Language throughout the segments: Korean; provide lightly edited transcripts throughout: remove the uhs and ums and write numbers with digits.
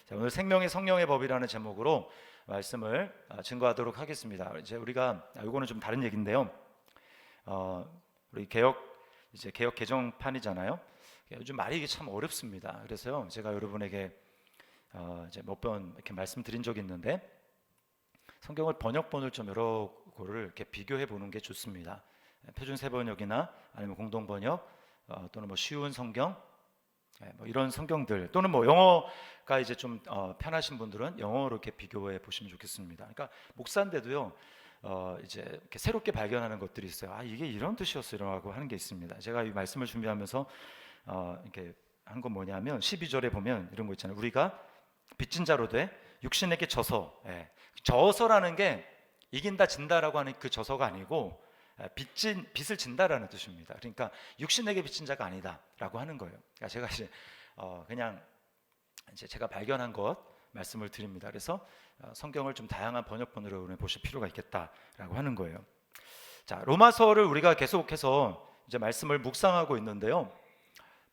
자, 오늘 생명의 성령의 법이라는 제목으로 말씀을 증거하도록 하겠습니다. 이제 우리가 이거는 좀 다른 얘기인데요. 우리 개혁 개정판이잖아요. 요즘 말이 이게 참 어렵습니다. 그래서요, 제가 여러분에게 이제 몇 번 이렇게 말씀드린 적이 있는데 성경을 번역본을 좀 여러 거를 이렇게 비교해 보는 게 좋습니다. 표준 세번역이나 아니면 공동 번역 또는 뭐 쉬운 성경, 뭐 이런 성경들 또는 뭐 영어가 이제 좀 편하신 분들은 영어로 이렇게 비교해 보시면 좋겠습니다. 그러니까 목사인데도요, 이제 이렇게 새롭게 발견하는 것들이 있어요. 아, 이게 이런 뜻이었어요라고 하는 게 있습니다. 제가 이 말씀을 준비하면서 이렇게 한 건 뭐냐면 12절에 보면 이런 거 있잖아요. 우리가 빚진 자로 돼 육신에게 져서, 져서라는 게 이긴다 진다라고 하는 그 져서가 아니고 빚을 진다라는 뜻입니다. 그러니까 육신에게 빚진 자가 아니다라고 하는 거예요. 그러니까 제가 이제 그냥 이제 제가 발견한 것 말씀을 드립니다. 그래서 성경을 좀 다양한 번역본으로 보실 필요가 있겠다라고 하는 거예요. 자, 로마서를 우리가 계속해서 이제 말씀을 묵상하고 있는데요.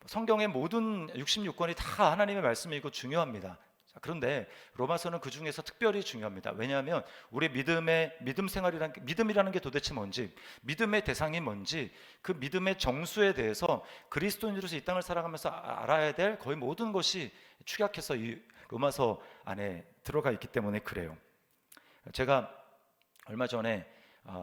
성경의 모든 66권이 다 하나님의 말씀이고 중요합니다. 그런데 로마서는 그 중에서 특별히 중요합니다. 왜냐하면 우리 믿음 생활이란 믿음이라는 게 도대체 뭔지, 믿음의 대상이 뭔지, 그 믿음의 정수에 대해서 그리스도인으로서 이 땅을 살아가면서 알아야 될 거의 모든 것이 축약해서 이 로마서 안에 들어가 있기 때문에 그래요. 제가 얼마 전에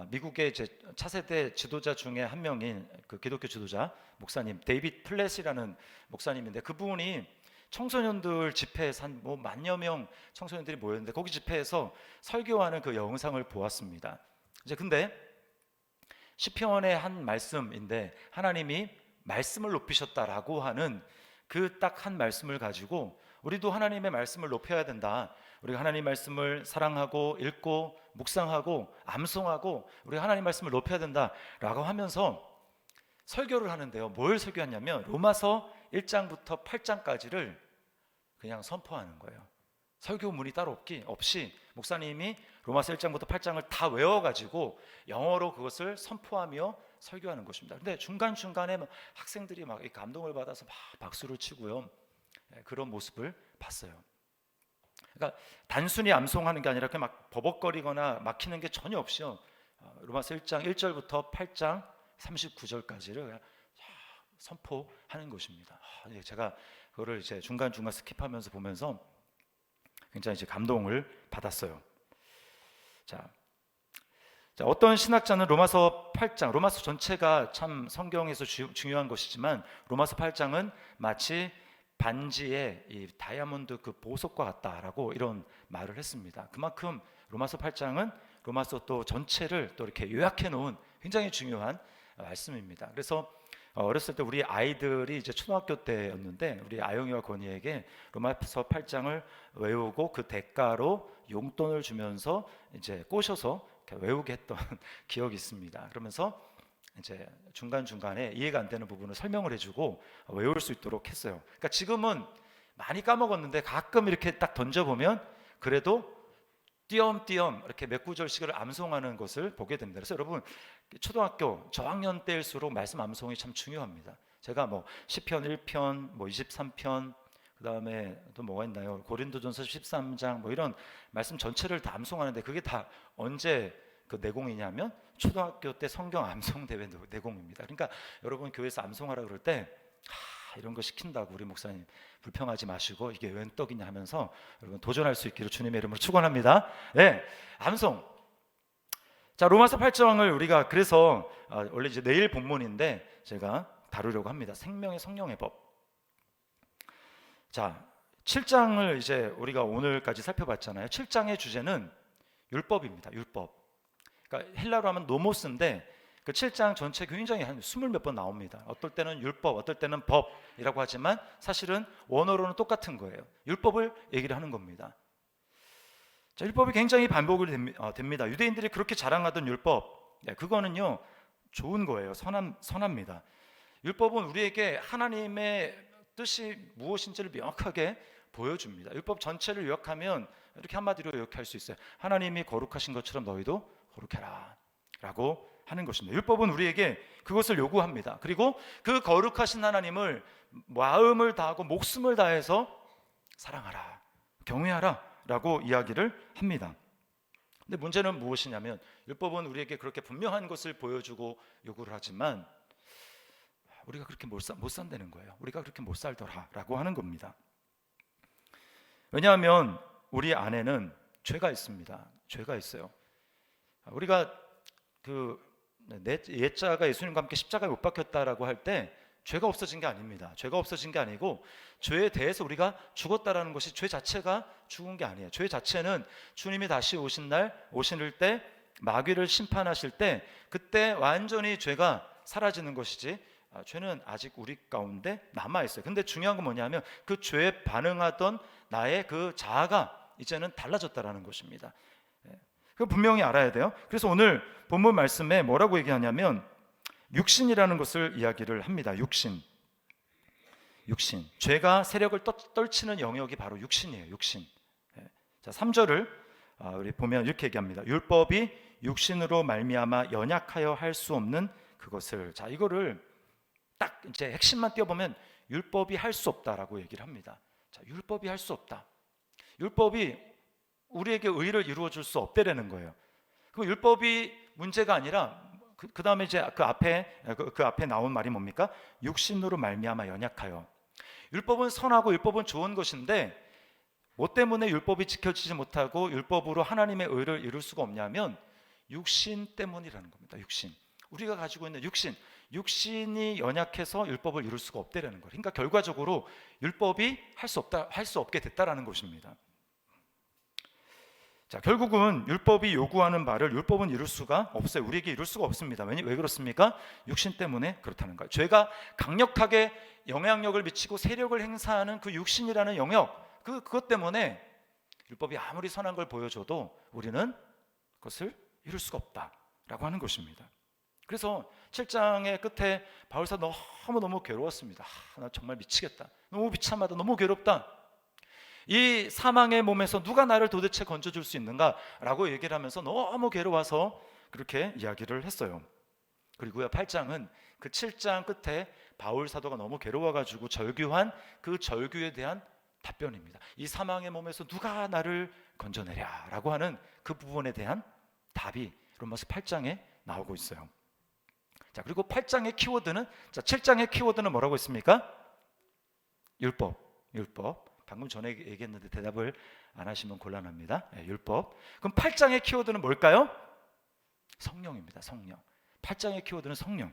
미국의 제 차세대 지도자 중에 한 명인 그 기독교 지도자 목사님 데이빗 플랫이라는 목사님인데, 그분이 청소년들 집회에서 한 뭐 만여 명 청소년들이 모였는데 거기 집회에서 설교하는 그 영상을 보았습니다. 이제 근데 시편의 한 말씀인데 하나님이 말씀을 높이셨다라고 하는 그 딱 한 말씀을 가지고 우리도 하나님의 말씀을 높여야 된다. 우리가 하나님 말씀을 사랑하고 읽고 묵상하고 암송하고 우리가 하나님 말씀을 높여야 된다라고 하면서 설교를 하는데요. 뭘 설교하냐면 로마서 1장부터 8장까지를 그냥 선포하는 거예요. 설교문이 따로 없이 목사님이 로마서 1장부터 8장을 다 외워가지고 영어로 그것을 선포하며 설교하는 것입니다. 근데 중간중간에 학생들이 막 감동을 받아서 막 박수를 치고요. 그런 모습을 봤어요. 그러니까 단순히 암송하는 게 아니라 이렇게 막 버벅거리거나 막히는 게 전혀 없이요. 로마서 1장 1절부터 8장 39절까지를 선포하는 것입니다. 제가 그거를 이제 중간중간 스킵하면서 보면서 굉장히 이제 감동을 받았어요. 자, 어떤 신학자는 로마서 8장, 로마서 전체가 참 성경에서 중요한 것이지만 로마서 8장은 마치 반지의 이 다이아몬드 그 보석과 같다라고 이런 말을 했습니다. 그만큼 로마서 8장은 로마서 또 전체를 또 이렇게 요약해 놓은 굉장히 중요한 말씀입니다. 그래서 어렸을 때 우리 아이들이 이제 초등학교 때였는데 우리 아영이와 건이에게 로마서 8장을 외우고 그 대가로 용돈을 주면서 이제 꼬셔서 외우게 했던 기억이 있습니다. 그러면서 이제 중간중간에 이해가 안 되는 부분을 설명을 해주고 외울 수 있도록 했어요. 그러니까 지금은 많이 까먹었는데 가끔 이렇게 딱 던져보면 그래도 띄엄띄엄 이렇게 몇 구절씩을 암송하는 것을 보게 됩니다. 그래서 여러분 초등학교 저학년 때일수록 말씀 암송이 참 중요합니다. 제가 뭐 시편 1편, 뭐 23편, 그 다음에 또 뭐가 있나요? 고린도전서 13장 뭐 이런 말씀 전체를 다 암송하는데 그게 다 언제 그 내공이냐면 초등학교 때 성경 암송 대회 내공입니다. 그러니까 여러분 교회에서 암송하라 그럴 때 이런 거 시킨다고 우리 목사님 불평하지 마시고 이게 웬 떡이냐 하면서 여러분 도전할 수 있기를 주님의 이름으로 축원합니다. 네, 암송. 자, 로마서 8장을 우리가 그래서 원래 이제 내일 본문인데 제가 다루려고 합니다. 생명의 성령의 법. 자, 7장을 이제 우리가 오늘까지 살펴봤잖아요. 7장의 주제는 율법입니다. 율법. 그러니까 헬라로 하면 노모스인데 그 7장 전체 굉장히 한 20몇 번 나옵니다. 어떨 때는 율법, 어떨 때는 법이라고 하지만 사실은 원어로는 똑같은 거예요. 율법을 얘기를 하는 겁니다. 자, 율법이 굉장히 반복이 됩니다. 유대인들이 그렇게 자랑하던 율법, 그거는요 좋은 거예요. 선합니다. 율법은 우리에게 하나님의 뜻이 무엇인지를 명확하게 보여줍니다. 율법 전체를 요약하면 이렇게 한마디로 요약할 수 있어요. 하나님이 거룩하신 것처럼 너희도 거룩해라 라고 하는 것입니다. 율법은 우리에게 그것을 요구합니다. 그리고 그 거룩하신 하나님을 마음을 다하고 목숨을 다해서 사랑하라 경외하라라고 이야기를 합니다. 근데 문제는 무엇이냐면 율법은 우리에게 그렇게 분명한 것을 보여주고 요구를 하지만 우리가 그렇게 못 산다는 거예요. 우리가 그렇게 못 살더라라고 하는 겁니다. 왜냐하면 우리 안에는 죄가 있습니다. 죄가 있어요. 우리가 내 옛자가 예수님과 함께 십자가에 못 박혔다라고 할 때 죄가 없어진 게 아닙니다. 죄가 없어진 게 아니고 죄에 대해서 우리가 죽었다라는 것이 죄 자체가 죽은 게 아니에요. 죄 자체는 주님이 다시 오실 때 마귀를 심판하실 때 그때 완전히 죄가 사라지는 것이지 죄는 아직 우리 가운데 남아있어요. 근데 중요한 건 뭐냐면 그 죄에 반응하던 나의 그 자아가 이제는 달라졌다라는 것입니다. 그거 분명히 알아야 돼요. 그래서 오늘 본문 말씀에 뭐라고 얘기하냐면 육신이라는 것을 이야기를 합니다. 육신. 죄가 세력을 떨치는 영역이 바로 육신이에요. 육신. 자, 3절을 우리 보면 이렇게 얘기합니다. 율법이 육신으로 말미암아 연약하여 할 수 없는 그것을. 자, 이거를 딱 이제 핵심만 띄워보면 율법이 할 수 없다라고 얘기를 합니다. 자, 율법이 할 수 없다. 율법이 우리에게 의를 이루어 줄 수 없다라는 거예요. 그 율법이 문제가 아니라 그 다음에 이제 그 앞에 나온 말이 뭡니까? 육신으로 말미암아 연약하여. 율법은 선하고 율법은 좋은 것인데 뭐 때문에 율법이 지켜지지 못하고 율법으로 하나님의 의를 이룰 수가 없냐면 육신 때문이라는 겁니다. 육신. 우리가 가지고 있는 육신이 연약해서 율법을 이룰 수가 없다라는 거예요. 그러니까 결과적으로 율법이 할 수 없게 됐다라는 것입니다. 자, 결국은 율법이 요구하는 바를 율법은 이룰 수가 없어요. 우리에게 이룰 수가 없습니다. 왜 그렇습니까? 육신 때문에 그렇다는 거예요. 죄가 강력하게 영향력을 미치고 세력을 행사하는 그 육신이라는 영역, 그것 때문에 율법이 아무리 선한 걸 보여줘도 우리는 그것을 이룰 수가 없다라고 하는 것입니다. 그래서 7장의 끝에 바울사 너무 괴로웠습니다. 나 정말 미치겠다. 너무 비참하다. 너무 괴롭다. 이 사망의 몸에서 누가 나를 도대체 건져줄 수 있는가라고 얘기를 하면서 너무 괴로워서 그렇게 이야기를 했어요. 그리고요 8장은 그 7장 끝에 바울 사도가 너무 괴로워가지고 절규한 그 절규에 대한 답변입니다. 이 사망의 몸에서 누가 나를 건져내랴라고 하는 그 부분에 대한 답이 로마서 8장에 나오고 있어요. 자, 그리고 8장의 키워드는 7장의 키워드는 뭐라고 했습니까? 율법. 방금 전에 얘기했는데 대답을 안 하시면 곤란합니다. 율법. 그럼 8장의 키워드는 뭘까요? 성령입니다. 성령. 8장의 키워드는 성령.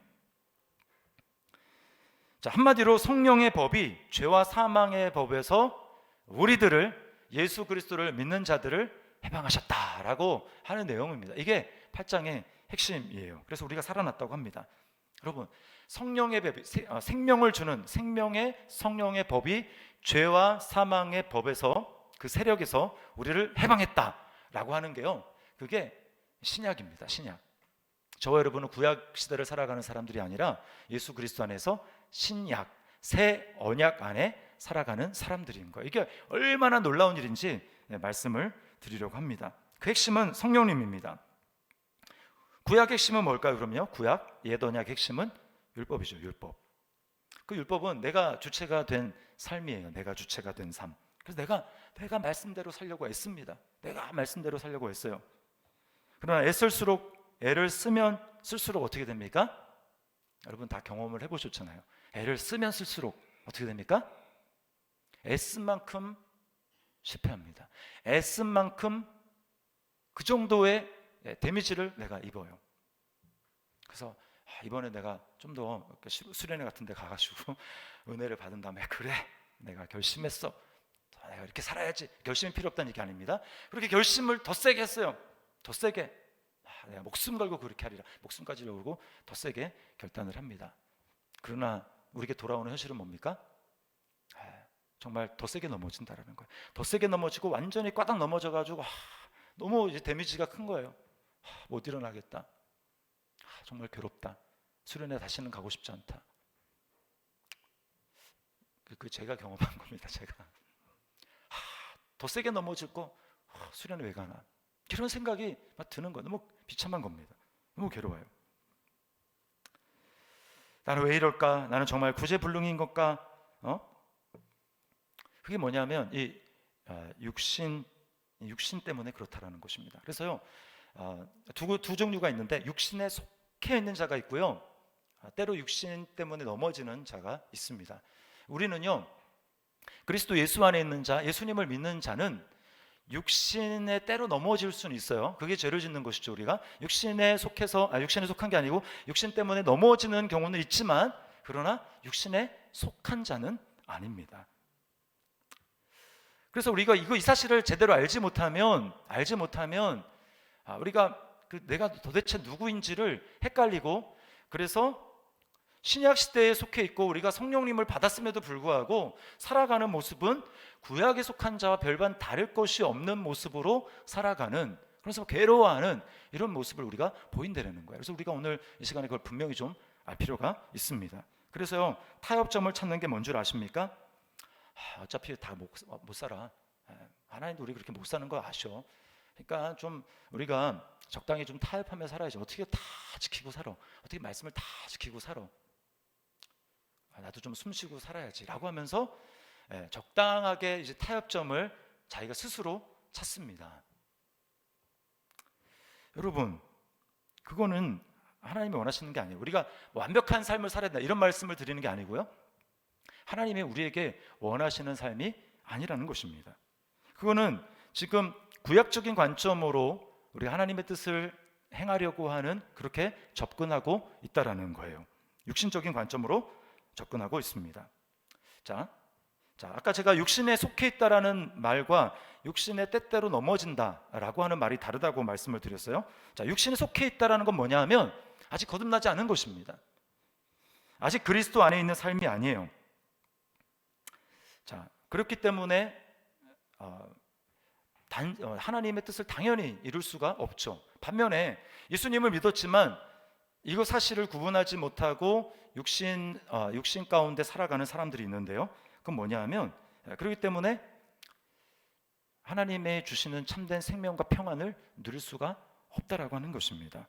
자, 한마디로 성령의 법이 죄와 사망의 법에서 우리들을, 예수 그리스도를 믿는 자들을 해방하셨다라고 하는 내용입니다. 이게 8장의 핵심이에요. 그래서 우리가 살아났다고 합니다. 여러분, 성령의 법이, 생명을 주는 성령의 법이 죄와 사망의 법에서, 그 세력에서 우리를 해방했다라고 하는 게요, 그게 신약입니다. 신약. 저와 여러분은 구약 시대를 살아가는 사람들이 아니라 예수 그리스도 안에서 신약, 새 언약 안에 살아가는 사람들인 거예요. 이게 얼마나 놀라운 일인지 말씀을 드리려고 합니다. 그 핵심은 성령님입니다. 구약 핵심은 뭘까요? 그럼요, 구약 옛 언약 핵심은 율법이죠. 율법. 그 율법은 내가 주체가 된 삶이에요. 내가 주체가 된 삶. 그래서 내가 말씀대로 살려고 애씁니다. 내가 말씀대로 살려고 애써요. 그러나 애를 쓰면 쓸수록 어떻게 됩니까? 여러분 다 경험을 해보셨잖아요. 애를 쓰면 쓸수록 어떻게 됩니까? 애쓴 만큼 실패합니다. 애쓴 만큼 그 정도의 데미지를 내가 입어요. 그래서 이번에 내가 좀 더 수련회 같은 데 가가지고 은혜를 받은 다음에 그래, 내가 결심했어. 내가 이렇게 살아야지. 결심이 필요 없다는 얘기 아닙니다. 그렇게 결심을 더 세게 했어요. 더 세게. 내가 목숨 걸고 그렇게 하리라. 목숨까지 걸고 더 세게 결단을 합니다. 그러나 우리에게 돌아오는 현실은 뭡니까? 정말 더 세게 넘어진다라는 거예요. 더 세게 넘어지고 완전히 꽈당 넘어져가지고 너무 이제 데미지가 큰 거예요. 못 일어나겠다. 정말 괴롭다. 수련회 다시는 가고 싶지 않다. 그 제가 경험한 겁니다. 제가 더 세게 넘어질 거 수련회 왜 가나, 이런 생각이 막 드는 거예요. 너무 비참한 겁니다. 너무 괴로워요. 나는 왜 이럴까? 나는 정말 구제불능인 걸까? 그게 뭐냐면 이 육신 때문에 그렇다라는 것입니다. 그래서요, 두 종류가 있는데 육신에 속해 있는 자가 있고요, 때로 육신 때문에 넘어지는 자가 있습니다. 우리는요, 그리스도 예수 안에 있는 자, 예수님을 믿는 자는 육신에 때로 넘어질 수는 있어요. 그게 죄를 짓는 것이죠. 우리가 육신에 속한 게 아니고 육신 때문에 넘어지는 경우는 있지만, 그러나 육신에 속한 자는 아닙니다. 그래서 우리가 이 사실을 제대로 알지 못하면 우리가 내가 도대체 누구인지를 헷갈리고, 그래서 신약 시대에 속해 있고 우리가 성령님을 받았음에도 불구하고 살아가는 모습은 구약에 속한 자와 별반 다를 것이 없는 모습으로 살아가는, 그래서 괴로워하는 이런 모습을 우리가 보인다는 거예요. 그래서 우리가 오늘 이 시간에 그걸 분명히 좀 알 필요가 있습니다. 그래서요, 타협점을 찾는 게 뭔 줄 아십니까? 어차피 다 못 살아. 하나님도 우리 그렇게 못 사는 거 아셔. 그러니까 좀 우리가 적당히 좀 타협하며 살아야지. 어떻게 다 지키고 살아? 어떻게 말씀을 다 지키고 살아? 나도 좀 숨쉬고 살아야지 라고 하면서 적당하게 이제 타협점을 자기가 스스로 찾습니다. 여러분, 그거는 하나님이 원하시는 게 아니에요. 우리가 완벽한 삶을 살아야 된다 이런 말씀을 드리는 게 아니고요, 하나님이 우리에게 원하시는 삶이 아니라는 것입니다. 그거는 지금 구약적인 관점으로 우리 하나님의 뜻을 행하려고 하는, 그렇게 접근하고 있다라는 거예요. 육신적인 관점으로 접근하고 있습니다. 자, 아까 제가 육신에 속해 있다라는 말과 육신의 때때로 넘어진다라고 하는 말이 다르다고 말씀을 드렸어요. 자, 육신에 속해 있다라는 건 뭐냐 하면 아직 거듭나지 않은 것입니다. 아직 그리스도 안에 있는 삶이 아니에요. 자, 그렇기 때문에 하나님의 뜻을 당연히 이룰 수가 없죠. 반면에 예수님을 믿었지만 이거 사실을 구분하지 못하고 육신 가운데 살아가는 사람들이 있는데요, 그건 뭐냐 하면, 그렇기 때문에 하나님의 주시는 참된 생명과 평안을 누릴 수가 없다라고 하는 것입니다.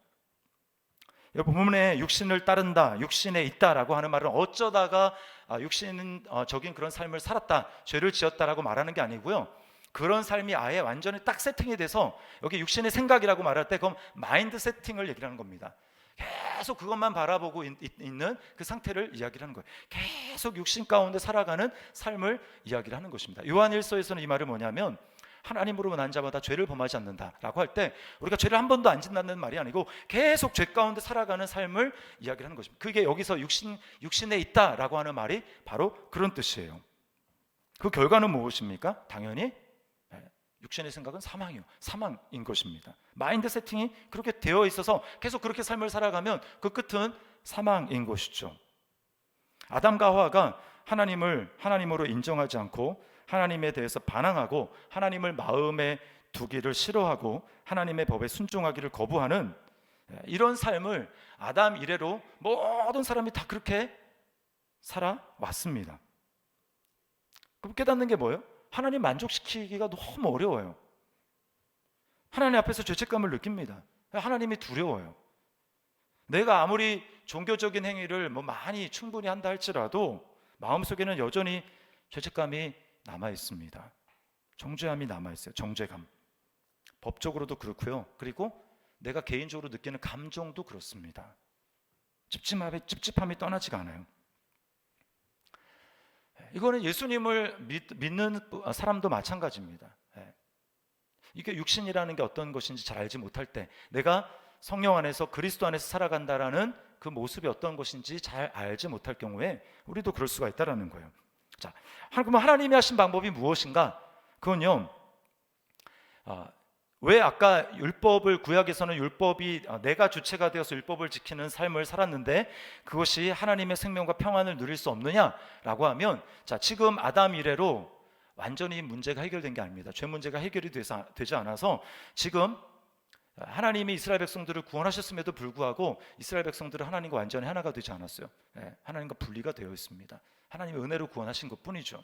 여러분, 본문에 육신을 따른다, 육신에 있다라고 하는 말은 어쩌다가 육신적인 그런 삶을 살았다, 죄를 지었다라고 말하는 게 아니고요, 그런 삶이 아예 완전히 딱 세팅이 돼서 여기 육신의 생각이라고 말할 때 그건 마인드 세팅을 얘기하는 겁니다. 계속 그것만 바라보고 있는 그 상태를 이야기를 하는 거예요. 계속 육신 가운데 살아가는 삶을 이야기를 하는 것입니다. 요한일서에서는 이 말이 뭐냐면, 하나님으로 난 자마다 죄를 범하지 않는다라고 할 때 우리가 죄를 한 번도 안 짓는다는 말이 아니고 계속 죄 가운데 살아가는 삶을 이야기를 하는 것입니다. 그게 여기서 육신에 있다라고 하는 말이 바로 그런 뜻이에요. 그 결과는 무엇입니까? 당연히 육신의 생각은 사망인 것입니다. 마인드 세팅이 그렇게 되어 있어서 계속 그렇게 삶을 살아가면 그 끝은 사망인 것이죠. 아담과 하와가 하나님으로 인정하지 않고 하나님에 대해서 반항하고 하나님을 마음에 두기를 싫어하고 하나님의 법에 순종하기를 거부하는 이런 삶을 아담 이래로 모든 사람이 다 그렇게 살아왔습니다. 그럼 깨닫는 게 뭐예요? 하나님 만족시키기가 너무 어려워요. 하나님 앞에서 죄책감을 느낍니다. 하나님이 두려워요. 내가 아무리 종교적인 행위를 많이 충분히 한다 할지라도 마음속에는 여전히 죄책감이 남아 있습니다. 정죄함이 남아 있어요. 정죄감. 법적으로도 그렇고요. 그리고 내가 개인적으로 느끼는 감정도 그렇습니다. 찝찝함이 떠나지가 않아요. 이거는 예수님을 믿는 사람도 마찬가지입니다. 이게 육신이라는 게 어떤 것인지 잘 알지 못할 때, 내가 성령 안에서 그리스도 안에서 살아간다라는 그 모습이 어떤 것인지 잘 알지 못할 경우에 우리도 그럴 수가 있다라는 거예요. 자, 그럼 하나님이 하신 방법이 무엇인가? 그건요, 왜 아까 구약에서는 율법이 내가 주체가 되어서 율법을 지키는 삶을 살았는데 그것이 하나님의 생명과 평안을 누릴 수 없느냐라고 하면, 자, 지금 아담 이래로 완전히 문제가 해결된 게 아닙니다. 죄 문제가 해결이 되지 않아서 지금 하나님이 이스라엘 백성들을 구원하셨음에도 불구하고 이스라엘 백성들은 하나님과 완전히 하나가 되지 않았어요. 하나님과 분리가 되어 있습니다. 하나님의 은혜로 구원하신 것뿐이죠.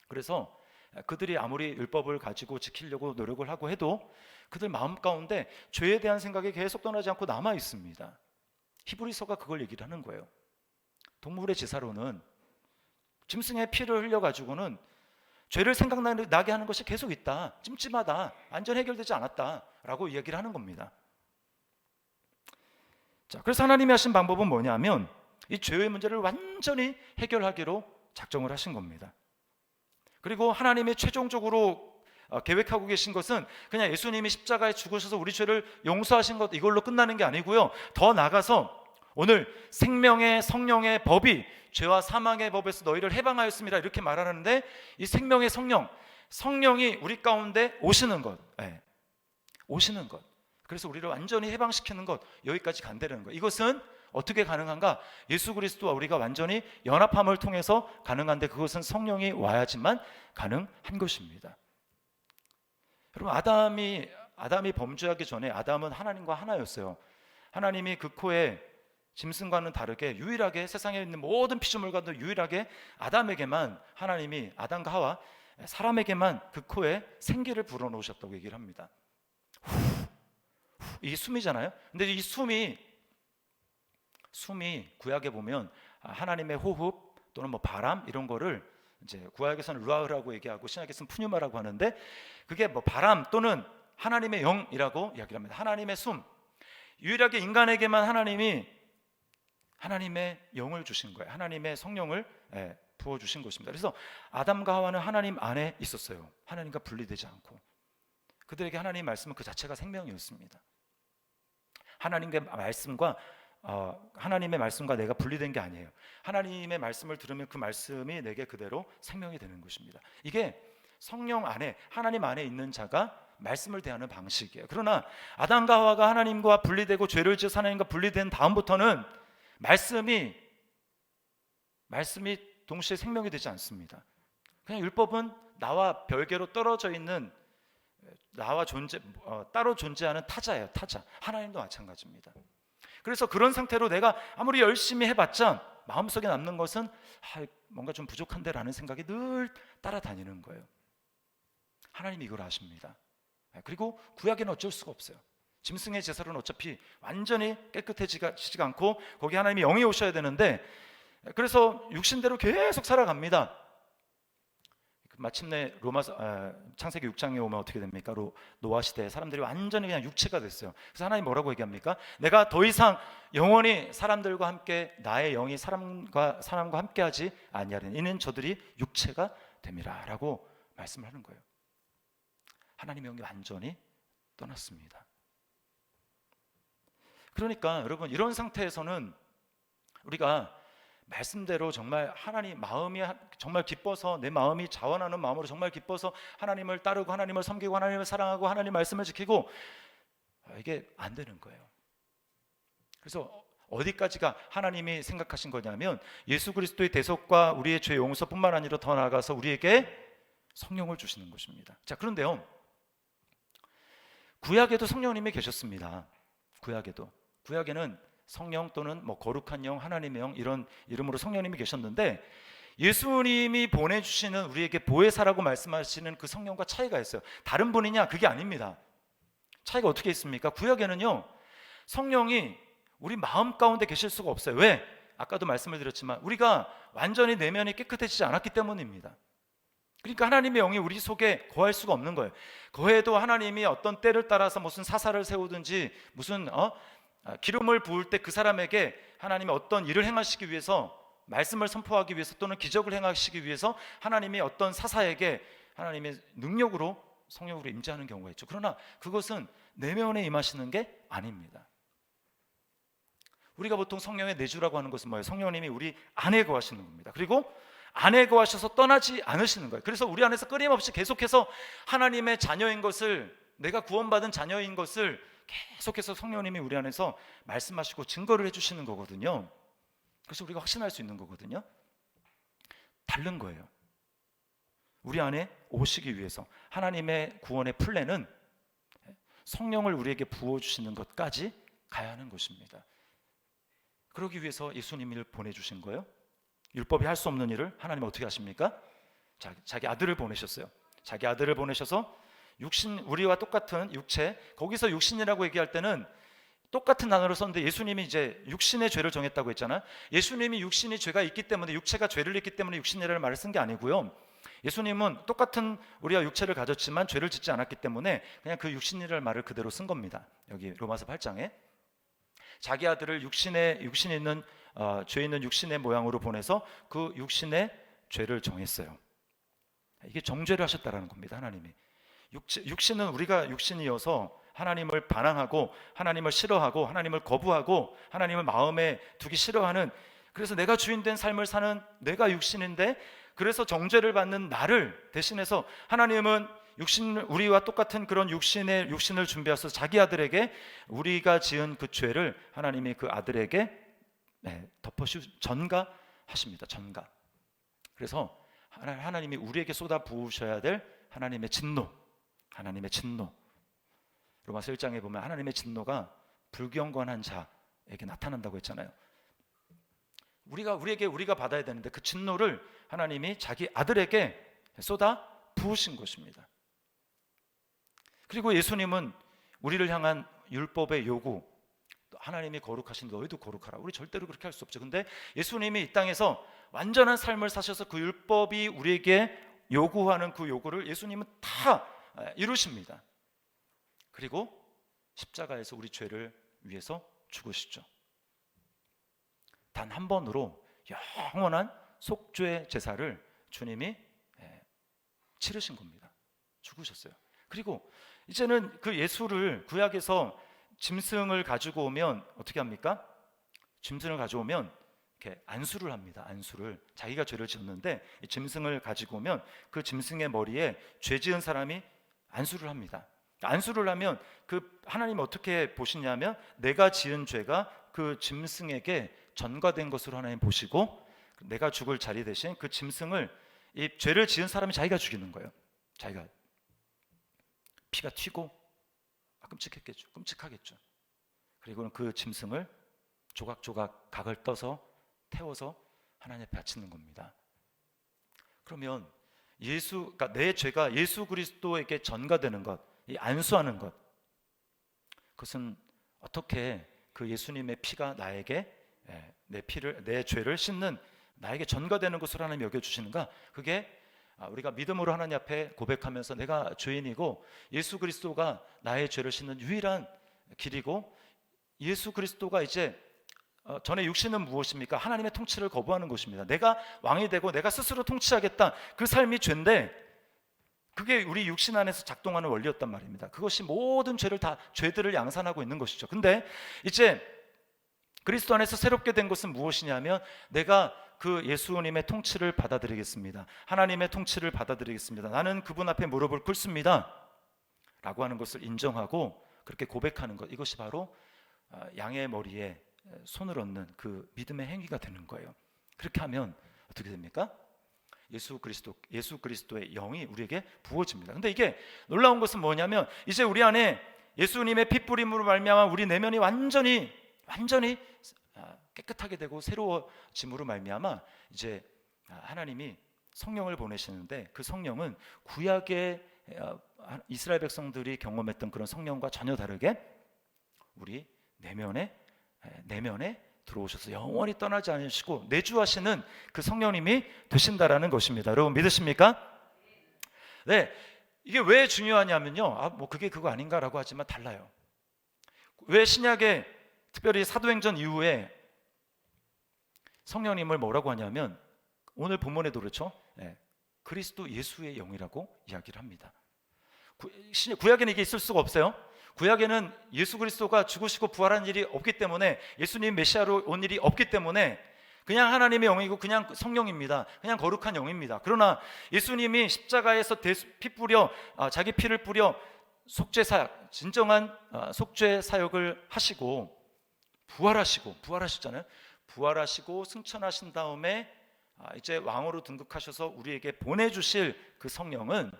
그래서 그들이 아무리 율법을 가지고 지키려고 노력을 하고 해도 그들 마음 가운데 죄에 대한 생각이 계속 떠나지 않고 남아 있습니다. 히브리서가 그걸 얘기를 하는 거예요. 동물의 제사로는 짐승의 피를 흘려가지고는 죄를 생각나게 하는 것이 계속 있다. 찜찜하다. 완전 해결되지 않았다라고 이야기를 하는 겁니다. 자, 그래서 하나님이 하신 방법은 뭐냐면 이 죄의 문제를 완전히 해결하기로 작정을 하신 겁니다. 그리고 하나님이 최종적으로 계획하고 계신 것은 그냥 예수님이 십자가에 죽으셔서 우리 죄를 용서하신 것 이걸로 끝나는 게 아니고요. 더 나아가서 오늘 생명의 성령의 법이 죄와 사망의 법에서 너희를 해방하였습니다 이렇게 말하는데, 이 생명의 성령이 우리 가운데 오시는 것, 오시는 것, 그래서 우리를 완전히 해방시키는 것, 여기까지 간다는 것. 이것은 어떻게 가능한가? 예수 그리스도와 우리가 완전히 연합함을 통해서 가능한데, 그것은 성령이 와야지만 가능한 것입니다. 여러분, 아담이 범죄하기 전에 아담은 하나님과 하나였어요. 하나님이 그 코에 짐승과는 다르게 유일하게 세상에 있는 모든 피조물과도 유일하게 아담에게만, 하나님이 아담과 하와 사람에게만 그 코에 생기를 불어넣으셨다고 얘기를 합니다. 이게 숨이잖아요. 근데 이 숨이 구약에 보면 하나님의 호흡 또는 뭐 바람 이런 거를 이제 구약에서는 루아흐라고 얘기하고 신약에서는 푸뉴마라고 하는데, 그게 뭐 바람 또는 하나님의 영이라고 이야기를 합니다. 하나님의 숨, 유일하게 인간에게만 하나님의 영을 주신 거예요. 하나님의 성령을 부어주신 것입니다. 그래서 아담과 하와는 하나님 안에 있었어요. 하나님과 분리되지 않고. 그들에게 하나님의 말씀은 그 자체가 생명이었습니다. 하나님의 말씀과 내가 분리된 게 아니에요. 하나님의 말씀을 들으면 그 말씀이 내게 그대로 생명이 되는 것입니다. 이게 성령 안에, 하나님 안에 있는 자가 말씀을 대하는 방식이에요. 그러나 아담과 하와가 하나님과 분리되고 죄를 지어서 하나님과 분리된 다음부터는 말씀이 동시에 생명이 되지 않습니다. 그냥 율법은 나와 별개로 떨어져 있는, 따로 존재하는 타자예요. 타자. 하나님도 마찬가지입니다. 그래서 그런 상태로 내가 아무리 열심히 해봤자 마음속에 남는 것은 뭔가 좀 부족한데 라는 생각이 늘 따라다니는 거예요. 하나님이 이걸 아십니다. 그리고 구약에는 어쩔 수가 없어요. 짐승의 제사로는 어차피 완전히 깨끗해지지가 않고 거기 하나님이 영이 오셔야 되는데, 그래서 육신대로 계속 살아갑니다. 마침내 창세기 6장에 오면 어떻게 됩니까? 노아 시대에 사람들이 완전히 그냥 육체가 됐어요. 그래서 하나님 뭐라고 얘기합니까? 내가 더 이상 영원히 사람들과 함께 나의 영이 사람과 함께하지 아니하리니 이는 저들이 육체가 됨이라 라고 말씀을 하는 거예요. 하나님의 영이 완전히 떠났습니다. 그러니까 여러분, 이런 상태에서는 우리가 말씀대로 정말 하나님 마음이 정말 기뻐서, 내 마음이 자원하는 마음으로 정말 기뻐서 하나님을 따르고 하나님을 섬기고 하나님을 사랑하고 하나님 말씀을 지키고, 이게 안 되는 거예요. 그래서 어디까지가 하나님이 생각하신 거냐면 예수 그리스도의 대속과 우리의 죄 용서뿐만 아니라 더 나아가서 우리에게 성령을 주시는 것입니다. 자, 그런데요, 구약에도 성령님이 계셨습니다. 구약에는 성령 또는 뭐 거룩한 영, 하나님의 영 이런 이름으로 성령님이 계셨는데, 예수님이 보내주시는 우리에게 보혜사라고 말씀하시는 그 성령과 차이가 있어요. 다른 분이냐? 그게 아닙니다. 차이가 어떻게 있습니까? 구약에는요, 성령이 우리 마음 가운데 계실 수가 없어요. 왜? 아까도 말씀을 드렸지만 우리가 완전히 내면이 깨끗해지지 않았기 때문입니다. 그러니까 하나님의 영이 우리 속에 거할 수가 없는 거예요. 거해도 하나님이 어떤 때를 따라서 무슨 사사를 세우든지 무슨 기름을 부을 때 그 사람에게 하나님이 어떤 일을 행하시기 위해서, 말씀을 선포하기 위해서 또는 기적을 행하시기 위해서 하나님이 어떤 사사에게 하나님의 능력으로, 성령으로 임재하는 경우가 있죠. 그러나 그것은 내면에 임하시는 게 아닙니다. 우리가 보통 성령의 내주라고 하는 것은 뭐예요? 성령님이 우리 안에 거하시는 겁니다. 그리고 안에 거하셔서 떠나지 않으시는 거예요. 그래서 우리 안에서 끊임없이 계속해서 하나님의 자녀인 것을, 내가 구원받은 자녀인 것을 계속해서 성령님이 우리 안에서 말씀하시고 증거를 해주시는 거거든요. 그래서 우리가 확신할 수 있는 거거든요. 다른 거예요. 우리 안에 오시기 위해서 하나님의 구원의 플랜은 성령을 우리에게 부어주시는 것까지 가야 하는 것입니다. 그러기 위해서 예수님을 보내주신 거예요. 율법이 할 수 없는 일을 하나님은 어떻게 하십니까? 자기 아들을 보내셨어요. 자기 아들을 보내셔서 우리와 똑같은 육체, 거기서 육신이라고 얘기할 때는 똑같은 단어를 썼는데, 예수님이 이제 육신의 죄를 정했다고 했잖아요. 예수님이 육신이 죄가 있기 때문에, 육체가 죄를 했기 때문에 육신이라는 말을 쓴 게 아니고요. 예수님은 똑같은 우리가 육체를 가졌지만 죄를 짓지 않았기 때문에 그냥 그 육신이라는 말을 그대로 쓴 겁니다. 여기 로마서 8장에 자기 아들을 육신에 있는 죄 있는 육신의 모양으로 보내서 그 육신의 죄를 정했어요. 이게 정죄를 하셨다라는 겁니다. 하나님이 육신은 우리가 육신이어서 하나님을 반항하고 하나님을 싫어하고 하나님을 거부하고 하나님을 마음에 두기 싫어하는, 그래서 내가 주인된 삶을 사는 내가 육신인데, 그래서 정죄를 받는 나를 대신해서 하나님은 우리와 똑같은 그런 육신을 준비하셔서 자기 아들에게 우리가 지은 그 죄를 하나님이 그 아들에게 전가하십니다. 전가. 그래서 하나님이 우리에게 쏟아 부으셔야 될 하나님의 진노. 로마서 1장에 보면 하나님의 진노가 불경건한 자에게 나타난다고 했잖아요. 우리가 받아야 되는데 그 진노를 하나님이 자기 아들에게 쏟아 부으신 것입니다. 그리고 예수님은 우리를 향한 율법의 요구, 하나님이 거룩하신 너희도 거룩하라, 우리 절대로 그렇게 할 수 없죠. 근데 예수님이 이 땅에서 완전한 삶을 사셔서 그 율법이 우리에게 요구하는 그 요구를 예수님은 다 이루십니다. 그리고 십자가에서 우리 죄를 위해서 죽으시죠. 단 한 번으로 영원한 속죄 제사를 주님이 치르신 겁니다. 죽으셨어요. 그리고 이제는 그 예수를 구약에서 짐승을 가지고 오면 어떻게 합니까? 짐승을 가져오면 이렇게 안수를 합니다. 안수를. 자기가 죄를 지었는데 이 짐승을 가지고 오면 그 짐승의 머리에 죄 지은 사람이 안수를 합니다. 안수를 하면 그 하나님이 어떻게 보시냐면 내가 지은 죄가 그 짐승에게 전가된 것으로 하나님 보시고 내가 죽을 자리 대신 그 짐승을, 이 죄를 지은 사람이 자기가 죽이는 거예요. 자기가 피가 튀고 끔찍하겠죠. 그리고는 그 짐승을 조각조각 각을 떠서 태워서 하나님 앞에 바치는 겁니다. 그러면 그러니까 내 죄가 예수 그리스도에게 전가되는 것, 이 안수하는 것, 그것은 어떻게 그 예수님의 피가 나에게 내 죄를 씻는 나에게 전가되는 것으로 하나님 여겨주시는가? 그게 우리가 믿음으로 하나님 앞에 고백하면서 내가 죄인이고 예수 그리스도가 나의 죄를 씻는 유일한 길이고, 예수 그리스도가 이제 전에 육신은 무엇입니까? 하나님의 통치를 거부하는 것입니다. 내가 왕이 되고 내가 스스로 통치하겠다, 그 삶이 죄인데 그게 우리 육신 안에서 작동하는 원리였단 말입니다. 그것이 모든 죄들을 양산하고 있는 것이죠. 근데 이제 그리스도 안에서 새롭게 된 것은 무엇이냐면 내가 그 예수님의 통치를 받아들이겠습니다. 하나님의 통치를 받아들이겠습니다. 나는 그분 앞에 무릎을 꿇습니다 라고 하는 것을 인정하고 그렇게 고백하는 것, 이것이 바로 양의 머리에 손을 얹는 그 믿음의 행위가 되는 거예요. 그렇게 하면 어떻게 됩니까? 예수 그리스도의 영이 우리에게 부어집니다. 근데 이게 놀라운 것은 뭐냐면 이제 우리 안에 예수님의 핏부림으로 말미암아 우리 내면이 완전히 깨끗하게 되고 새로워짐으로 말미암아 이제 하나님이 성령을 보내시는데, 그 성령은 구약의 이스라엘 백성들이 경험했던 그런 성령과 전혀 다르게 우리 내면에 들어오셔서 영원히 떠나지 않으시고 내주하시는 그 성령님이 되신다라는 것입니다. 여러분 믿으십니까? 네, 이게 왜 중요하냐면요, 뭐 그거 아닌가라고 하지만 달라요. 왜 신약에 특별히 사도행전 이후에 성령님을 뭐라고 하냐면 오늘 본문에도 그렇죠. 그리스도 예수의 영이라고 이야기를 합니다. 구약에는 이게 있을 수가 없어요. 구약에는 예수 그리스도가 죽으시고 부활한 일이 없기 때문에, 예수님 메시아로 온 일이 없기 때문에 그냥 하나님의 영이고 그냥 성령입니다. 그냥 거룩한 영입니다. 그러나 예수님이 십자가에서 피 뿌려 자기 피를 뿌려 속죄 사역, 진정한 속죄 사역을 하시고 부활하셨잖아요. 부활하시고 승천하신 다음에 이제 왕으로 등극하셔서 우리에게 보내주실 그 성령은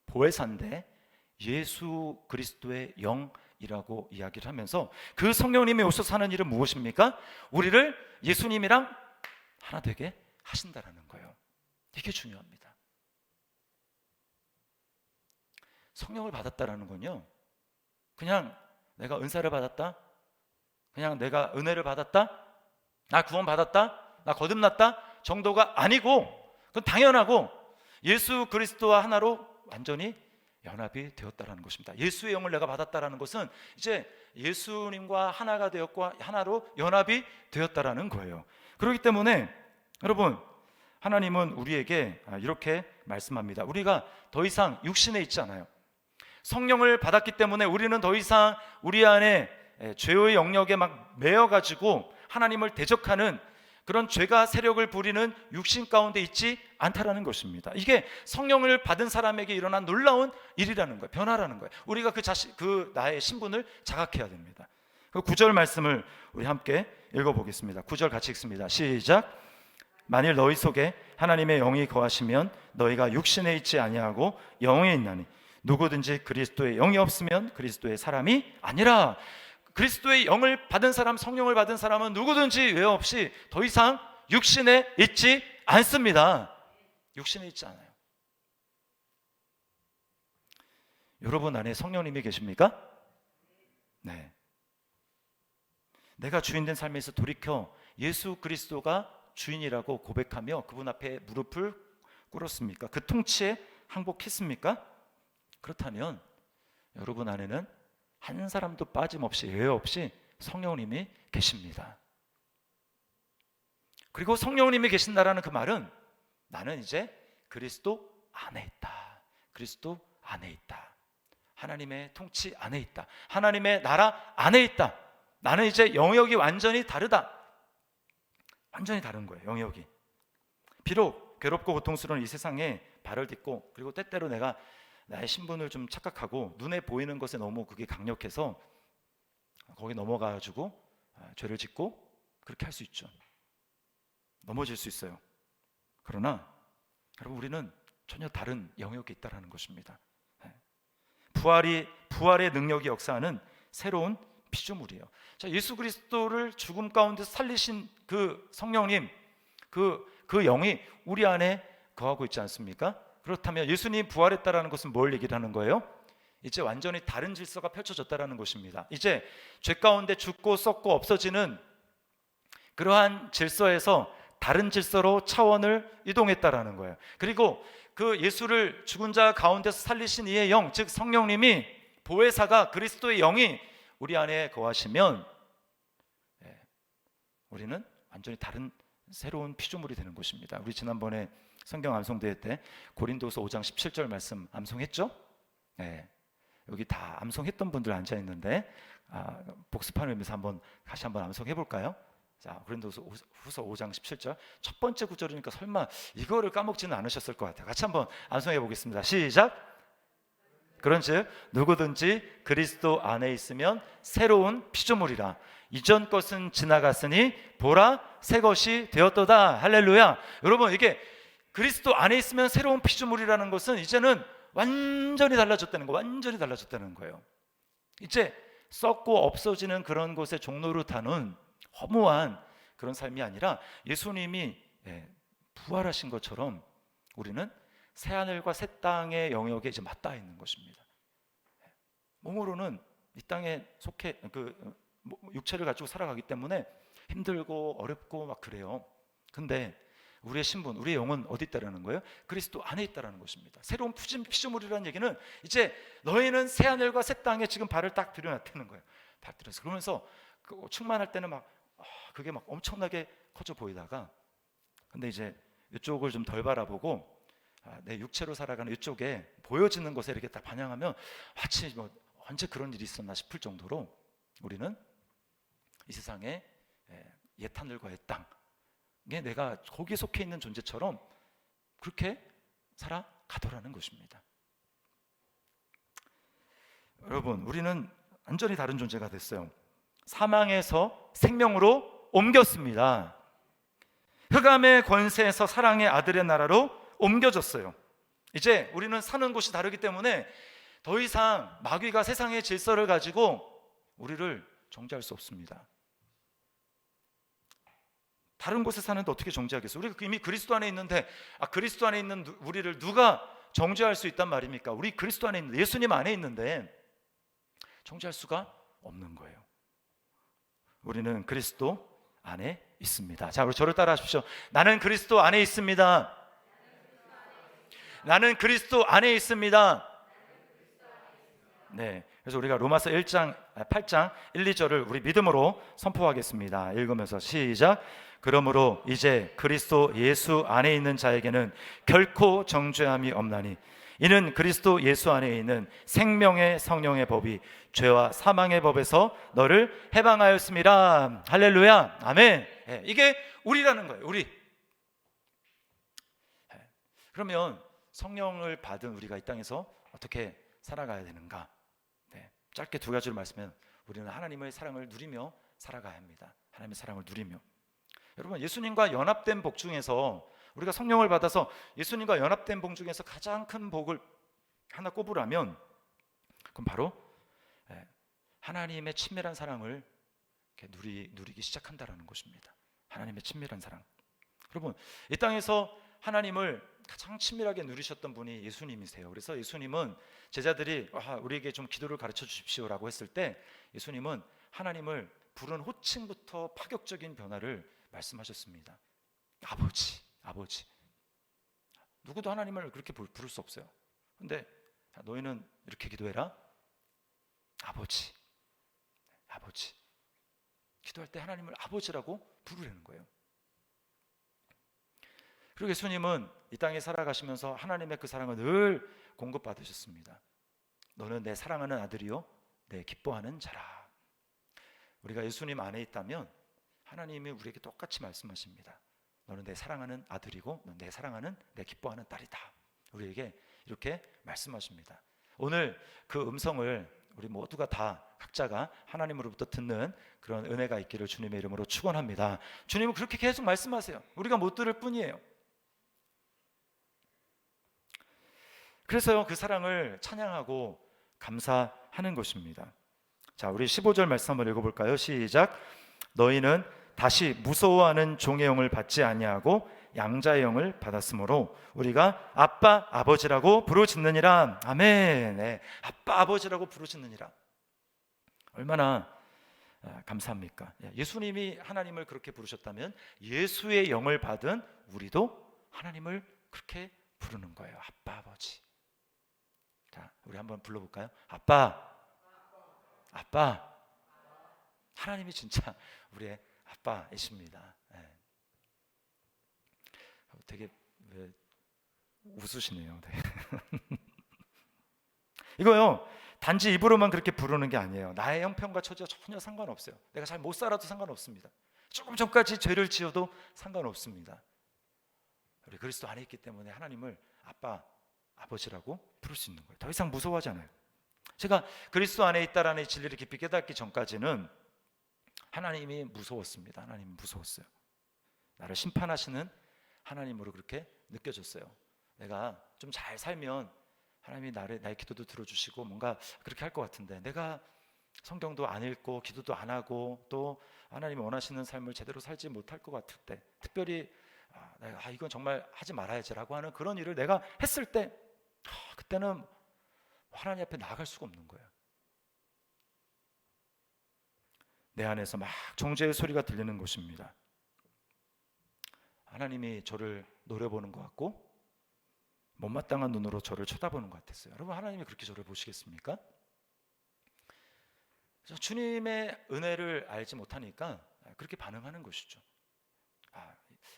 보혜사인데 예수 그리스도의 영이라고 이야기를 하면서, 그 성령님이 오셔서 하는 일은 무엇입니까? 우리를 예수님이랑 하나 되게 하신다라는 거예요. 이게 중요합니다. 성령을 받았다라는 건요, 그냥 내가 은사를 받았다, 그냥 내가 은혜를 받았다, 나 구원 받았다, 나 거듭났다 정도가 아니고, 그건 당연하고 예수 그리스도와 하나로 완전히 연합이 되었다라는 것입니다. 예수의 영을 내가 받았다라는 것은 이제 예수님과 하나가 되었고 하나로 연합이 되었다라는 거예요. 그렇기 때문에 여러분, 하나님은 우리에게 이렇게 말씀합니다. 우리가 더 이상 육신에 있지 않아요. 성령을 받았기 때문에 우리는 더 이상 우리 안에 죄의 영역에 막 매여가지고 하나님을 대적하는 그런 죄가 세력을 부리는 육신 가운데 있지 않다라는 것입니다. 이게 성령을 받은 사람에게 일어난 놀라운 일이라는 거예요. 변화라는 거예요. 우리가 그 나의 신분을 자각해야 됩니다. 그 9절 말씀을 우리 함께 읽어보겠습니다. 9절 같이 읽습니다. 시작. 만일 너희 속에 하나님의 영이 거하시면 너희가 육신에 있지 아니하고 영에 있나니 누구든지 그리스도의 영이 없으면 그리스도의 사람이 아니라. 그리스도의 영을 받은 사람, 성령을 받은 사람은 누구든지 외 없이 더 이상 육신에 있지 않습니다. 육신에 있지 않아요. 여러분 안에 성령님이 계십니까? 네. 내가 주인된 삶에서 돌이켜 예수 그리스도가 주인이라고 고백하며 그분 앞에 무릎을 꿇었습니까? 그 통치에 항복했습니까? 그렇다면 여러분 안에는 한 사람도 빠짐없이 예외 없이 성령님이 계십니다. 그리고 성령님이 계신다라는 그 말은 나는 이제 그리스도 안에 있다. 그리스도 안에 있다. 하나님의 통치 안에 있다. 하나님의 나라 안에 있다. 나는 이제 영역이 완전히 다르다. 완전히 다른 거예요. 영역이. 비록 괴롭고 고통스러운 이 세상에 발을 딛고 그리고 때때로 내가 나의 신분을 좀 착각하고 눈에 보이는 것에 너무 그게 강력해서 거기 넘어가가지고 죄를 짓고 그렇게 할 수 있죠. 넘어질 수 있어요. 그러나 여러분, 우리는 전혀 다른 영역에 있다는 것입니다. 부활의 능력이 역사하는 새로운 피조물이에요. 자, 예수 그리스도를 죽음 가운데 살리신 그 성령님, 그 영이 우리 안에 거하고 있지 않습니까? 그렇다면 예수님 부활했다라는 것은 뭘 얘기를 하는 거예요? 이제 완전히 다른 질서가 펼쳐졌다라는 것입니다. 이제 죄 가운데 죽고 썩고 없어지는 그러한 질서에서 다른 질서로 차원을 이동했다라는 거예요. 그리고 그 예수를 죽은 자 가운데서 살리신 이의 영, 즉 성령님이, 보혜사가, 그리스도의 영이 우리 안에 거하시면 우리는 완전히 다른 새로운 피조물이 되는 것입니다. 우리 지난번에 성경 암송대회 때 고린도서 5장 17절 말씀 암송했죠? 네. 여기 다 암송했던 분들 앉아 있는데 복습하는 의미에서 다시 한번 암송해 볼까요? 자, 고린도서 후서 5장 17절 첫 번째 구절이니까 설마 이거를 까먹지는 않으셨을 것 같아요. 같이 한번 암송해 보겠습니다. 시작. 그런즉 누구든지 그리스도 안에 있으면 새로운 피조물이라. 이전 것은 지나갔으니 보라 새 것이 되었도다. 할렐루야. 여러분, 이게 그리스도 안에 있으면 새로운 피조물이라는 것은 이제는 완전히 달라졌다는 거, 완전히 달라졌다는 거예요. 이제 썩고 없어지는 그런 것에 종노릇하는 허무한 그런 삶이 아니라 예수님이 부활하신 것처럼 우리는 새 하늘과 새 땅의 영역에 이제 맞닿아 있는 것입니다. 몸으로는 이 땅에 속해 육체를 가지고 살아가기 때문에 힘들고 어렵고 막 그래요. 근데 우리의 신분, 우리의 영은 어디 있다라는 거예요? 그리스도 안에 있다라는 것입니다. 새로운 피조물이라는 얘기는 이제 너희는 새 하늘과 새 땅에 지금 발을 딱 들여놨다는 거예요. 발 들여서 그러면서 충만할 때는 그게 막 엄청나게 커져 보이다가 근데 이제 이쪽을 좀 덜 바라보고 내 육체로 살아가는 이쪽에 보여지는 것에 이렇게 딱 반영하면 마치 언제 그런 일이 있었나 싶을 정도로 우리는 이 세상에 옛 하늘과 옛 땅에 내가 거기에 속해 있는 존재처럼 그렇게 살아가더라는 것입니다. 여러분, 우리는 완전히 다른 존재가 됐어요. 사망에서 생명으로 옮겼습니다. 흑암의 권세에서 사랑의 아들의 나라로 옮겨졌어요. 이제 우리는 사는 곳이 다르기 때문에 더 이상 마귀가 세상의 질서를 가지고 우리를 정죄할 수 없습니다. 다른 곳에 사는데 어떻게 정죄하겠어요? 우리가 이미 그리스도 안에 있는데 그리스도 안에 있는 우리를 누가 정죄할 수 있단 말입니까? 우리 그리스도 안에 있는데, 예수님 안에 있는데 정죄할 수가 없는 거예요. 우리는 그리스도 안에 있습니다. 자, 우리 저를 따라 하십시오. 나는 그리스도 안에 있습니다. 나는 그리스도 안에 있습니다. 네, 그래서 우리가 로마서 8장 1, 2절을 우리 믿음으로 선포하겠습니다. 읽으면서 시작. 그러므로 이제 그리스도 예수 안에 있는 자에게는 결코 정죄함이 없나니 이는 그리스도 예수 안에 있는 생명의 성령의 법이 죄와 사망의 법에서 너를 해방하였습니다. 할렐루야, 아멘. 네, 이게 우리라는 거예요. 우리. 네, 그러면 성령을 받은 우리가 이 땅에서 어떻게 살아가야 되는가? 네, 짧게 두 가지로 말씀하면 우리는 하나님의 사랑을 누리며 살아가야 합니다. 하나님의 사랑을 누리며. 여러분, 예수님과 연합된 복 중에서 우리가 성령을 받아서 예수님과 연합된 복 중에서 가장 큰 복을 하나 꼽으라면 그럼 바로 하나님의 친밀한 사랑을 누리기 시작한다라는 것입니다. 하나님의 친밀한 사랑. 여러분, 이 땅에서 하나님을 가장 친밀하게 누리셨던 분이 예수님이세요. 그래서 예수님은 제자들이 우리에게 좀 기도를 가르쳐 주십시오라고 했을 때 예수님은 하나님을 부른 호칭부터 파격적인 변화를 말씀하셨습니다. 아버지, 아버지. 누구도 하나님을 그렇게 부를 수 없어요. 근데 너희는 이렇게 기도해라. 아버지, 아버지. 기도할 때 하나님을 아버지라고 부르라는 거예요. 그리고 예수님은 이 땅에 살아가시면서 하나님의 그 사랑을 늘 공급받으셨습니다. 너는 내 사랑하는 아들이요 내 기뻐하는 자라. 우리가 예수님 안에 있다면 하나님이 우리에게 똑같이 말씀하십니다. 너는 내 사랑하는 아들이고 너는 내 사랑하는 내 기뻐하는 딸이다. 우리에게 이렇게 말씀하십니다. 오늘 그 음성을 우리 모두가 다 각자가 하나님으로부터 듣는 그런 은혜가 있기를 주님의 이름으로 축원합니다. 주님은 그렇게 계속 말씀하세요. 우리가 못 들을 뿐이에요. 그래서 그 사랑을 찬양하고 감사하는 것입니다. 자, 우리 15절 말씀 한번 읽어볼까요? 시작. 너희는 다시 무서워하는 종의 영을 받지 아니하고 양자의 영을 받았으므로 우리가 아빠 아버지라고 부르짖느니라. 아멘. 네, 아빠 아버지라고 부르짖느니라. 얼마나 감사합니까? 예수님이 하나님을 그렇게 부르셨다면 예수의 영을 받은 우리도 하나님을 그렇게 부르는 거예요. 아빠 아버지. 자, 우리 한번 불러볼까요? 아빠, 아빠. 하나님이 진짜 우리의 아빠이십니다. 네. 되게 웃으시네요. 네. 이거요, 단지 입으로만 그렇게 부르는 게 아니에요. 나의 형편과 처지와 전혀 상관없어요. 내가 잘 못 살아도 상관없습니다. 조금 전까지 죄를 지어도 상관없습니다. 우리 그리스도 안에 있기 때문에 하나님을 아빠, 아버지라고 부를 수 있는 거예요. 더 이상 무서워하지 않아요. 제가 그리스도 안에 있다라는 진리를 깊이 깨닫기 전까지는 하나님이 무서웠습니다. 하나님이 무서웠어요. 나를 심판하시는 하나님으로 그렇게 느껴졌어요. 내가 좀 잘 살면 하나님이 나의 기도도 들어주시고 뭔가 그렇게 할 것 같은데, 내가 성경도 안 읽고 기도도 안 하고 또 하나님이 원하시는 삶을 제대로 살지 못할 것 같을 때, 특별히 내가 이건 정말 하지 말아야지라고 하는 그런 일을 내가 했을 때, 그때는 하나님 앞에 나아갈 수가 없는 거예요. 내 안에서 막 정죄의 소리가 들리는 것입니다. 하나님이 저를 노려보는 것 같고 못마땅한 눈으로 저를 쳐다보는 것 같았어요. 여러분, 하나님이 그렇게 저를 보시겠습니까? 주님의 은혜를 알지 못하니까 그렇게 반응하는 것이죠.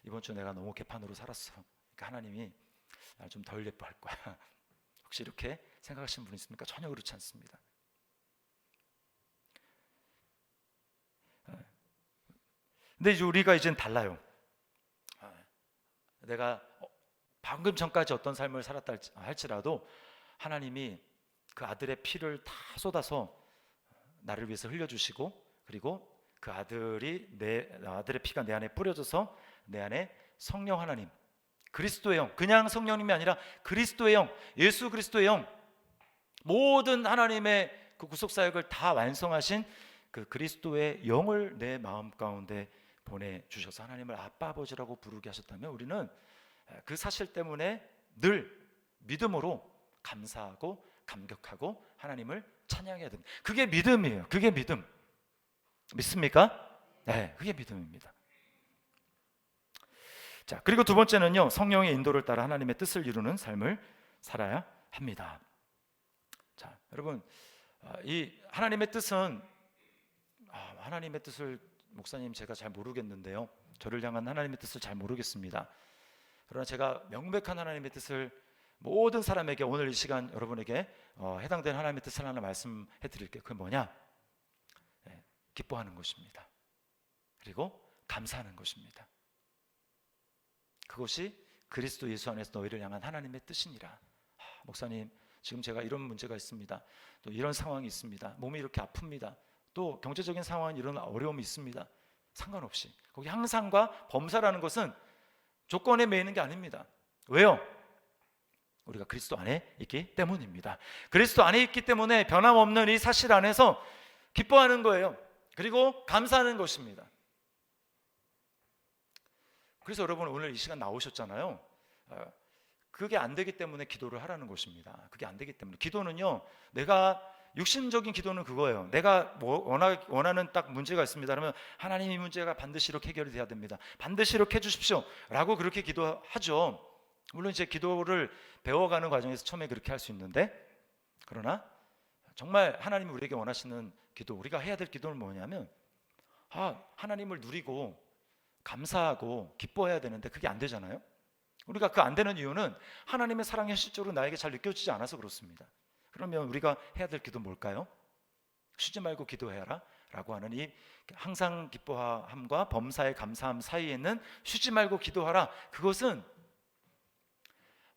이번 주 내가 너무 개판으로 살았어. 그러니까 하나님이 나를 좀 덜 예뻐할 거야. 혹시 이렇게 생각하시는 분 있습니까? 전혀 그렇지 않습니다. 근데 이제 우리가 이제는 달라요. 내가 방금 전까지 어떤 삶을 살았다 할지라도 하나님이 그 아들의 피를 다 쏟아서 나를 위해서 흘려주시고, 그리고 그 아들의 피가 내 안에 뿌려져서 내 안에 성령 하나님, 그리스도의 영, 그냥 성령님이 아니라 그리스도의 영, 예수 그리스도의 영, 모든 하나님의 그 구속사역을 다 완성하신 그 그리스도의 영을 내 마음 가운데 보내주셔서 하나님을 아빠 아버지라고 부르게 하셨다면 우리는 그 사실 때문에 늘 믿음으로 감사하고 감격하고 하나님을 찬양해야 됩니다. 그게 믿음이에요. 그게 믿음. 믿습니까? 네, 그게 믿음입니다. 자, 그리고 두 번째는요, 성령의 인도를 따라 하나님의 뜻을 이루는 삶을 살아야 합니다. 자, 여러분, 이 하나님의 뜻은 하나님의 뜻을 목사님 제가 잘 모르겠는데요. 저를 향한 하나님의 뜻을 잘 모르겠습니다. 그러나 제가 명백한 하나님의 뜻을 모든 사람에게 오늘 이 시간 여러분에게 해당되는 하나님의 뜻을 하나 말씀해 드릴게요. 그게 뭐냐? 기뻐하는 것입니다. 그리고 감사하는 것입니다. 그것이 그리스도 예수 안에서 너희를 향한 하나님의 뜻이니라. 목사님, 지금 제가 이런 문제가 있습니다. 또 이런 상황이 있습니다. 몸이 이렇게 아픕니다. 또 경제적인 상황은 이런 어려움이 있습니다. 상관없이 거기 항상과 범사라는 것은 조건에 매이는 게 아닙니다. 왜요? 우리가 그리스도 안에 있기 때문입니다. 그리스도 안에 있기 때문에 변함없는 이 사실 안에서 기뻐하는 거예요. 그리고 감사하는 것입니다. 그래서 여러분 오늘 이 시간 나오셨잖아요. 그게 안 되기 때문에 기도를 하라는 것입니다. 그게 안 되기 때문에. 기도는요, 내가 육신적인 기도는 그거예요. 내가 원하는 딱 문제가 있습니다. 그러면 하나님 이 문제가 반드시 이렇게 해결이 돼야 됩니다. 반드시 이렇게 해주십시오 라고 그렇게 기도하죠. 물론 이제 기도를 배워가는 과정에서 처음에 그렇게 할 수 있는데, 그러나 정말 하나님이 우리에게 원하시는 기도, 우리가 해야 될 기도는 뭐냐면 하나님을 누리고 감사하고 기뻐해야 되는데 그게 안 되잖아요. 우리가 그 안 되는 이유는 하나님의 사랑이 실제로 나에게 잘 느껴지지 않아서 그렇습니다. 그러면 우리가 해야 될 기도 뭘까요? 쉬지 말고 기도해라 라고 하는 이 항상 기뻐함과 범사의 감사함 사이에 있는 쉬지 말고 기도하라, 그것은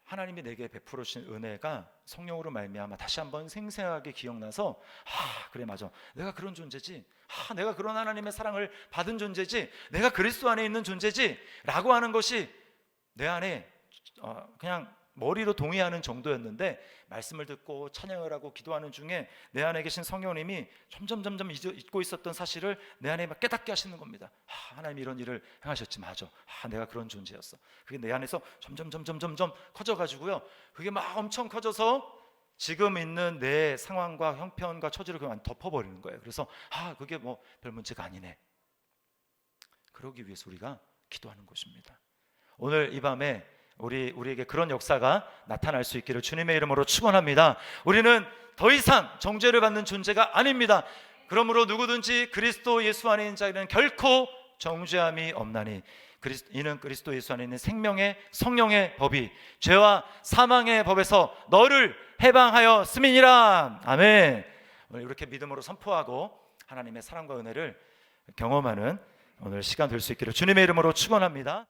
하나님이 내게 베풀어 주신 은혜가 성령으로 말미암아 다시 한번 생생하게 기억나서 그래 맞아, 내가 그런 존재지, 내가 그런 하나님의 사랑을 받은 존재지, 내가 그리스도 안에 있는 존재지 라고 하는 것이 내 안에 그냥 머리로 동의하는 정도였는데, 말씀을 듣고 찬양을 하고 기도하는 중에 내 안에 계신 성령님이 점점 잊고 있었던 사실을 내 안에 막 깨닫게 하시는 겁니다. 하나님이 이런 일을 행하셨지, 맞아, 내가 그런 존재였어. 그게 내 안에서 점점 커져가지고요, 그게 막 엄청 커져서 지금 있는 내 상황과 형편과 처지를 그냥 덮어버리는 거예요. 그래서 그게 뭐 별 문제가 아니네. 그러기 위해서 우리가 기도하는 것입니다. 오늘 이 밤에 우리에게 그런 역사가 나타날 수 있기를 주님의 이름으로 축원합니다. 우리는 더 이상 정죄를 받는 존재가 아닙니다. 그러므로 누구든지 그리스도 예수 안에 있는 자에는 결코 정죄함이 없나니 이는 그리스도 예수 안에 있는 생명의 성령의 법이 죄와 사망의 법에서 너를 해방하였음이니라. 아멘. 오늘 이렇게 믿음으로 선포하고 하나님의 사랑과 은혜를 경험하는 오늘 시간 될 수 있기를 주님의 이름으로 축원합니다.